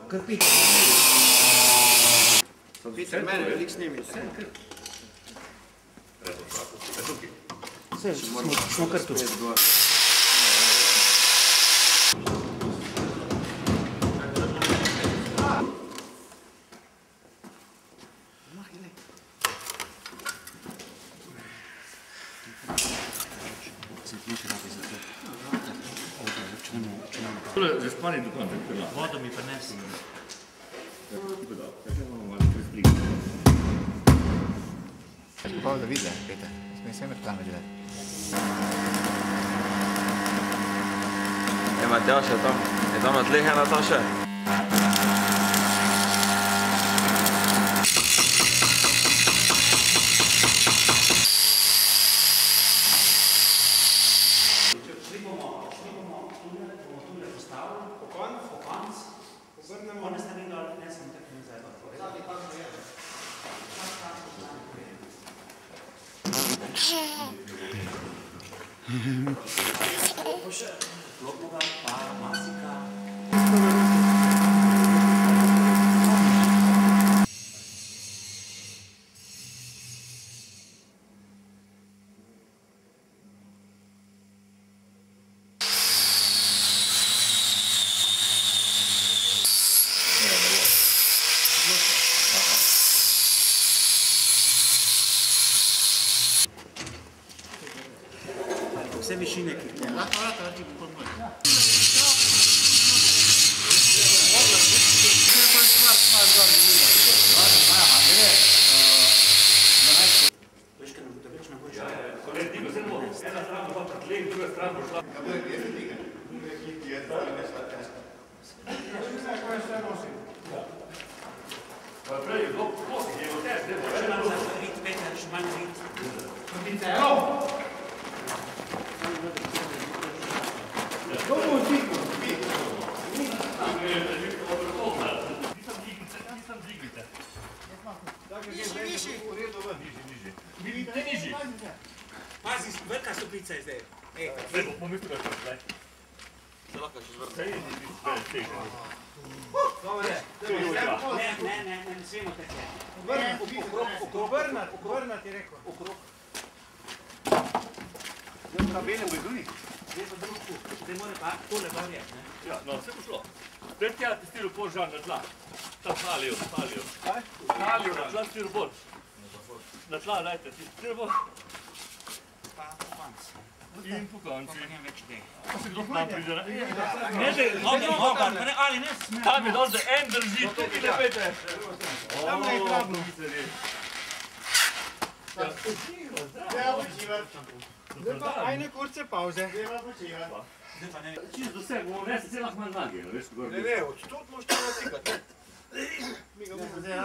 Krpiti. Peter, mene veliko snemi. Vse, smo kar tu. Že spani do konca. Vodo mi prinesi. Prova da vide, Peter. Smej sempre tam gledati. Matjaž je tam na tleh ena taša. Lopova, pa masika. Vse višine, ki jih ne. Lahko ti pod moj. Veš, kaj nam več ne boš? Ena stran bo pa tleh, druga stran bo šla. Prej, je v test, ne bo. Še nam za rit, Peter, še manj rit. Niži. Pazi, velika stoplica je zdaj. Zdaj bo pomislil, da je zdaj. Se lahko še zvrti. Zdaj je težko. Ne smemo tekle. Obrnat je rekel. Okrog. Zdaj na belem bo zunaj. Zdaj pa drug tu. Zdaj mora pa tole barje. Ja, no, vse bo šlo. Zdaj tja testiral požar na tla. Ta stalijo. Kaj? Stalijo na tla stiropor. Na tla, dajte, stiropor. Pa konc. In po konci. Pa njem več dej. Pa se kdo k nam pride, ne? Ne, da, ali ne sme. Tam je dol, da en drži, tukaj ne pete. Tam ne je pravno. Ja, Zdaj pa ajne kurce pauze. Zdaj pa počiva. čisto do vse, bomo vnesti, se lahko manj nage, veš, kako Ne, ne, odstot moš to natikati, ne? Mi ga bomo zdaj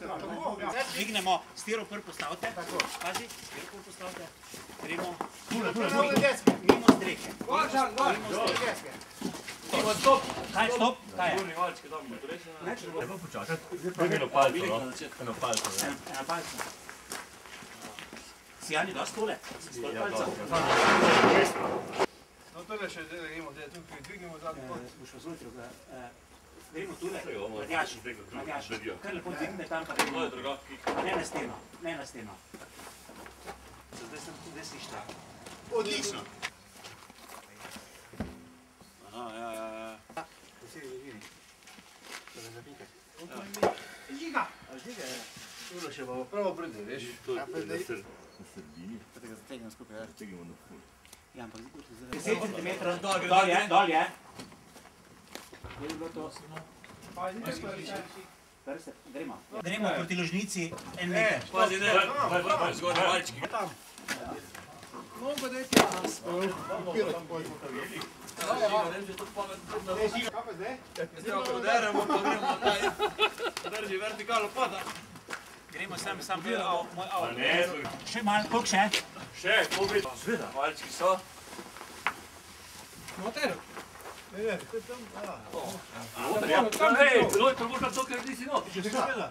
tako. Dvignemo, stiropor postavite. Pazi, stiropor postavite. Gremo. Tule deske. Mimo strehe. Goržan, deske. Stop! Kaj, stop? Kaj je? Gorni valčke dam, bo to reči, ne? Neč, Ne pa počakati. Zdaj eno palco, no. Eno palco, ne. ena palca. Si Jani da stole? Ja, Palca. No tole še zdaj gremo, zdaj tukaj dvignemo zadnji pot. Boš pa zunaj ga. Gremo tule. Saj jo, Matjaž, Matjaž. kar lepo dvigne tam, pa gremo. To je drugački. Ne na steno, ne na steno. Zdaj sem tu, zdaj si šta. Odlično. Aha, ja. Posebej vidi. Da ga zapikaj. Žiga. Žiga, ja. Tule še bomo pravo brde, veš. To je na sredini. Pa tega zategnem skupaj, ja. Tegimo na ful. Ja, ampak 10 cm dol je. Je bilo to. Gremo. Gremo proti ložnici en meter. Pazi, ne, zgornji valčki. No, pa daj ti nas. Pilo tam bolj. Kaj pa zdaj? Zdaj pa udaramo, pa gremo naprej. Drži vertikalo pada. Gremo sam bilo moj Pa avto. ne, Še malo, koliko še? še, koliko je? Zveda. Valčki so. Motor. Ne, ne, to je tam. Ja, hej, bilo je prvo to, ker nisi not. Še seveda.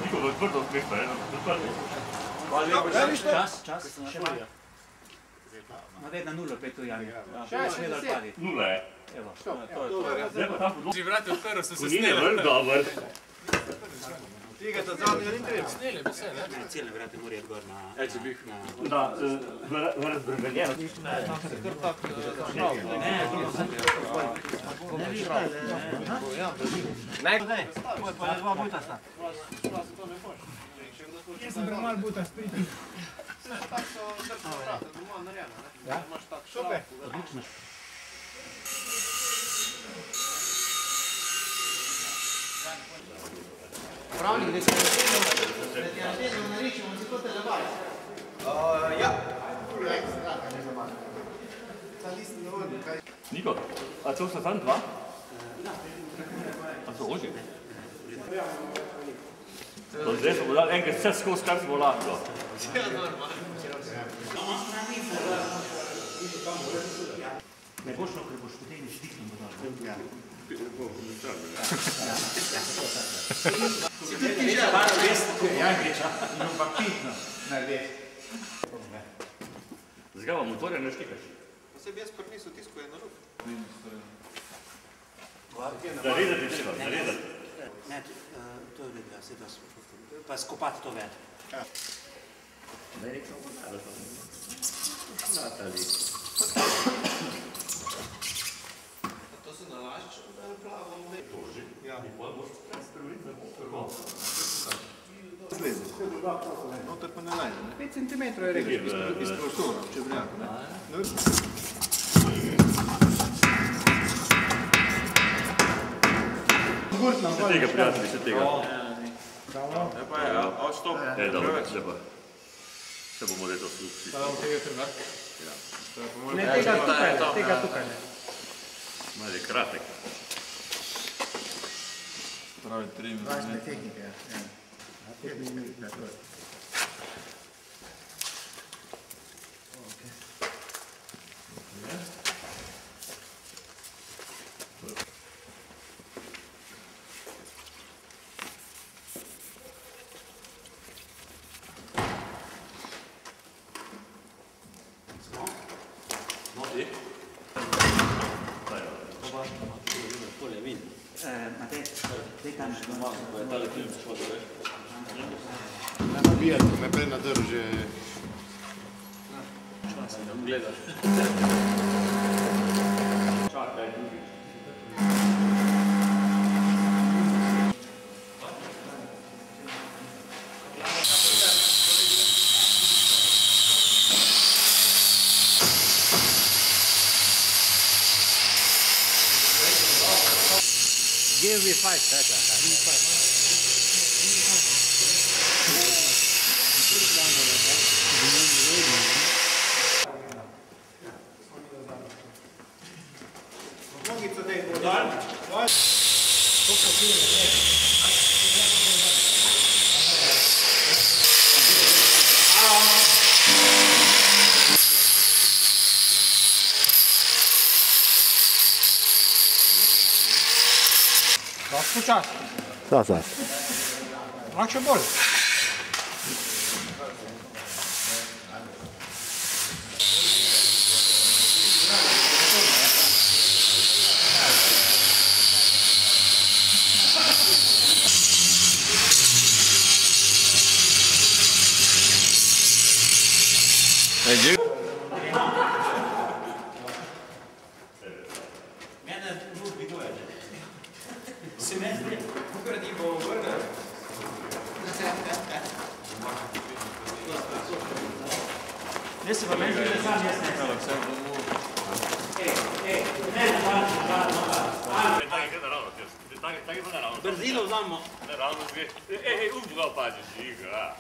Niko, to je tvrdo mesta, Čas, še malo. No, daj na nulo, pet tu, Jani. Še, še 10. Nula je. Evo. Zdaj pa tam podložil. Že vrati odprl, so se Konine snele. vrl, dober. Tega ta zadnja ni treba. Snele bi se, ne? Cijelne vrate mora iti gor na... Če bi jih v razbremenjeno. Kar tak šnav. Jaz sem premal buta spriti. Tak so drčne vrate, doma narejeno, ne? Imaš tak šnav. Pravnik, da se na tednu naričemo, si to telebaj. Ja. Niko, a so tam dva? A so oži? Zdaj smo dali enkrat vse skozi, kar smo lahko. Ne boš no, ker boš potem štikno bodal. Si tudi ti že malo vest, ja, greča. No pa pitno narediš. Zdaj vam motorja ne štikaš. Sebi jaz kar niso tisko je na rok. Naredati treba, naredati. Ne, to je vedno, se da pa skopati to ved. Ne rekel, da to ne. Natali. To se nalažiš, da je plavo. Toži. Ja. In pa boš spremeniti za kako. Zleze. Noter pa ne najde, ne? 5 cm je rekel, iz prostora, če vrjako, ne? Še tega, prijatelji, še tega. Ja pa je, odstop. Dobro, lepo. Se bomo redo slušali. Ne, tega tukaj ne. Malo je kratek. Pravi 3 minute. Važne tehnike, ja. Tehnika, to je. Nabijati me prej nadrže. Časaj nam gledaš. Čakaj, drugič. Give me 5 seconds. Nogico dej, dol. Dosti počas. Lahko še bolj. Mene drugi dviguje. Se me zdi, kako ti bo vrnil. Ne se pa meni, da sam jaz ne. Brzino vzamo. Ne, ravno dve. Ga opaziš, žiga.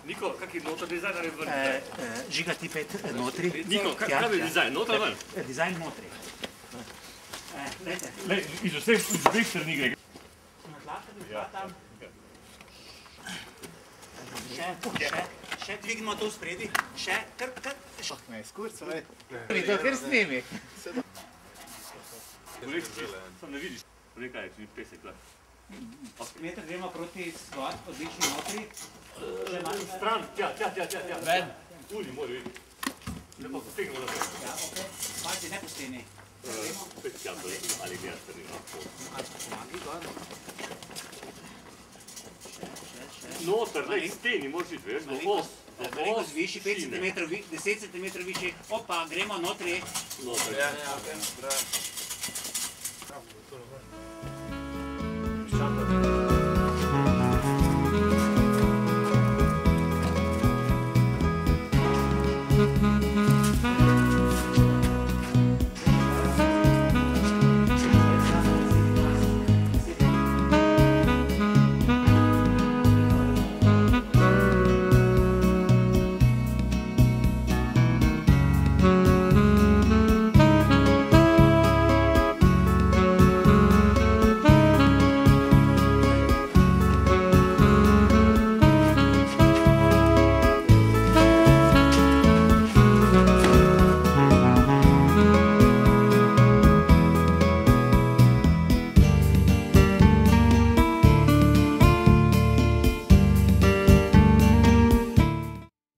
Niko, kak je noter dizajner je vrnil? Žiga ti pet notri. Niko, kaj je dizajn? Noter ven? Dizajn notri. Lej, iz vseh strani gre. Še dvignimo to spredi. Še, kar. Ne, skurco, ne. Mi to kar snimi. Sam ne vidiš. Rekaj, če ni pesek, da. Meter gremo proti stvar, odlični notri. Stran, tja. Ven. Uli, mora videti. Ne pa potegnemo naprej. Ja, okej. Palci ne po steni. Spet kabel ali diasterni lahko. Pomagi gor. Noter, lej, steni moraš iti, veš, do os. Malenkost višji, 5 cm, 10 cm višji. Opa, gremo notri. Noter. Ja, okej, bravo. Ščamba.